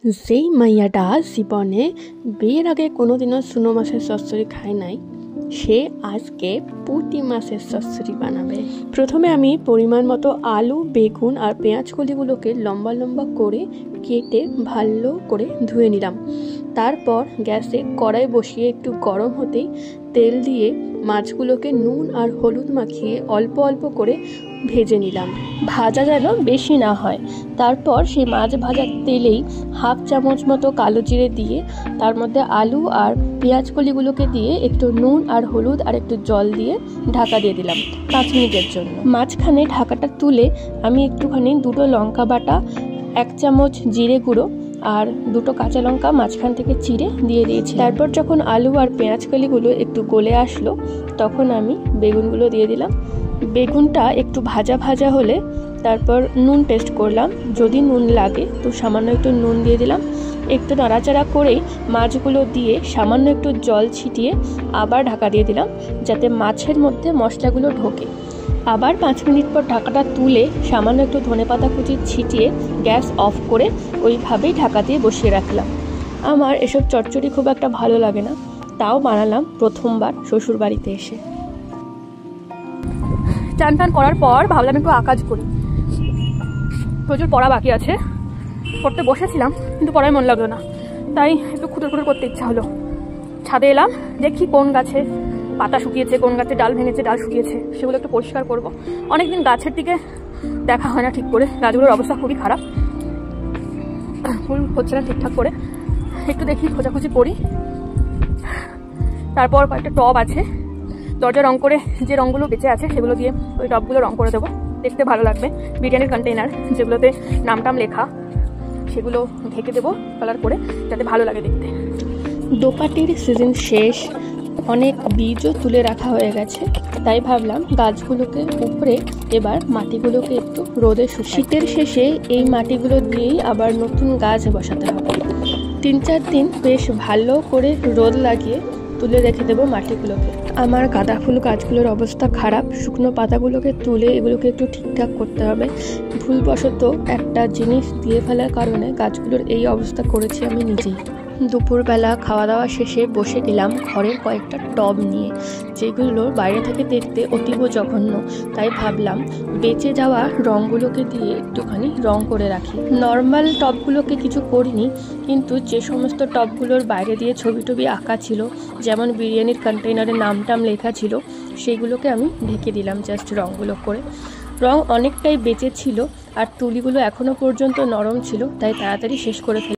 যেই মাইয়াটা জীবনে বিয়ের আগে কোনোদিনও চুনো মাছের চচ্চড়ি খায় নাই, সে আজকে পুঁটি মাছের চচ্চড়ি বানাবে। প্রথমে আমি পরিমাণ মতো আলু, বেগুন আর পেঁয়াজ কলিগুলোকে লম্বা লম্বা করে কেটে ভালো করে ধুয়ে নিলাম। তারপর গ্যাসে কড়াই বসিয়ে একটু গরম হতেই তেল দিয়ে মাছগুলোকে নুন আর হলুদ মাখিয়ে অল্প অল্প করে ভেজে নিলাম, ভাজা যেন বেশি না হয়। তারপর সেই মাছ ভাজার তেলেই হাফ চামচ মতো কালো জিরে দিয়ে তার মধ্যে আলু আর পেঁয়াজ কলিগুলোকে দিয়ে একটু নুন আর হলুদ আর একটু জল দিয়ে ঢাকা দিয়ে দিলাম 5 মিনিটের জন্য। মাঝখানে ঢাকাটা তুলে আমি একটুখানি 2টো লঙ্কা বাটা, 1 চামচ জিরে গুঁড়ো আর 2টো কাঁচা লঙ্কা মাঝখান থেকে চিড়ে দিয়ে দিয়েছি। তারপর যখন আলু আর পেঁয়াজ কলিগুলো একটু গলে আসলো, তখন আমি বেগুনগুলো দিয়ে দিলাম। বেগুনটা একটু ভাজা ভাজা হলে তারপর নুন টেস্ট করলাম, যদি নুন লাগে তো সামান্য একটু নুন দিয়ে দিলাম। একটু নাড়াচাড়া করেই মাছগুলো দিয়ে সামান্য একটু জল ছিটিয়ে আবার ঢাকা দিয়ে দিলাম, যাতে মাছের মধ্যে মশলাগুলো ঢোকে। আবার 5 মিনিট পর ঢাকাটা তুলে সামান্য একটু ধনেপাতা কুচি ছিটিয়ে গ্যাস অফ করে ওইভাবেই ঢাকা দিয়ে বসিয়ে রাখলাম। আমার এসব চচ্চড়ি খুব একটা ভালো লাগে না, তাও বানালাম প্রথমবার শ্বশুর বাড়িতে এসে। চান টান করার পর ভাবলাম একটু আঁকাজ করি, প্রচুর পড়া বাকি আছে। পড়তে বসেছিলাম কিন্তু পড়ায় মন লাগলো না, তাই একটু খুঁটোর খুঁটোর করতে ইচ্ছা হলো। ছাদে এলাম, দেখি কোন গাছে পাতা শুকিয়েছে, কোন গাছে ডাল ভেঙেছে, ডাল শুকিয়েছে, সেগুলো একটু পরিষ্কার করব। অনেকদিন গাছের দিকে দেখা হয় না ঠিক করে, গাছগুলোর অবস্থা খুবই খারাপ, ফুল হচ্ছে না ঠিকঠাক করে। একটু দেখি খোঁজাখুঁজি করি। তারপর কয়েকটা টব আছে, দরজা রং করে যে রঙগুলো বেঁচে আছে সেগুলো দিয়ে ওই টবগুলো রং করে দেবো, দেখতে ভালো লাগবে। বিরিয়ানির কন্টেইনার যেগুলোতে নামটাম লেখা, সেগুলো ঢেকে দেবো কালার করে, যাতে ভালো লাগে দেখতে। দোপাটির সিজন শেষ, অনেক বীজও তুলে রাখা হয়ে গেছে, তাই ভাবলাম গাছগুলোকে উপরে এবার মাটিগুলোকে একটু রোদে শীতের শেষে এই মাটিগুলো দিয়েই আবার নতুন গাছ বসাতে হবে। 3-4 দিন বেশ ভালো করে রোদ লাগিয়ে তুলে রেখে দেবো মাটিগুলোকে। আমার গাঁদা ফুল গাছগুলোর অবস্থা খারাপ, শুকনো পাতাগুলোকে তুলে এগুলোকে একটু ঠিকঠাক করতে হবে। ভুলবশত একটা জিনিস দিয়ে ফেলার কারণে গাছগুলোর এই অবস্থা করেছি আমি নিজেই। দুপুরবেলা খাওয়া দাওয়া শেষে বসে গেলাম ঘরের কয়েকটা টব নিয়ে, যেগুলো বাইরে থেকে দেখতে অতীব জঘন্য, তাই ভাবলাম বেঁচে যাওয়া রঙগুলোকে দিয়ে একটুখানি রং করে রাখি। নর্মাল টবগুলোকে কিছু করিনি, কিন্তু যে সমস্ত টবগুলোর বাইরে দিয়ে ছবি টবি আঁকা ছিল, যেমন বিরিয়ানির কন্টেইনারে নামটাম লেখা ছিল, সেইগুলোকে আমি ঢেকে দিলাম জাস্ট রঙগুলো করে। রং অনেকটাই বেঁচে ছিল আর তুলিগুলো এখনো পর্যন্ত নরম ছিল, তাই তাড়াতাড়ি শেষ করে ফেলি।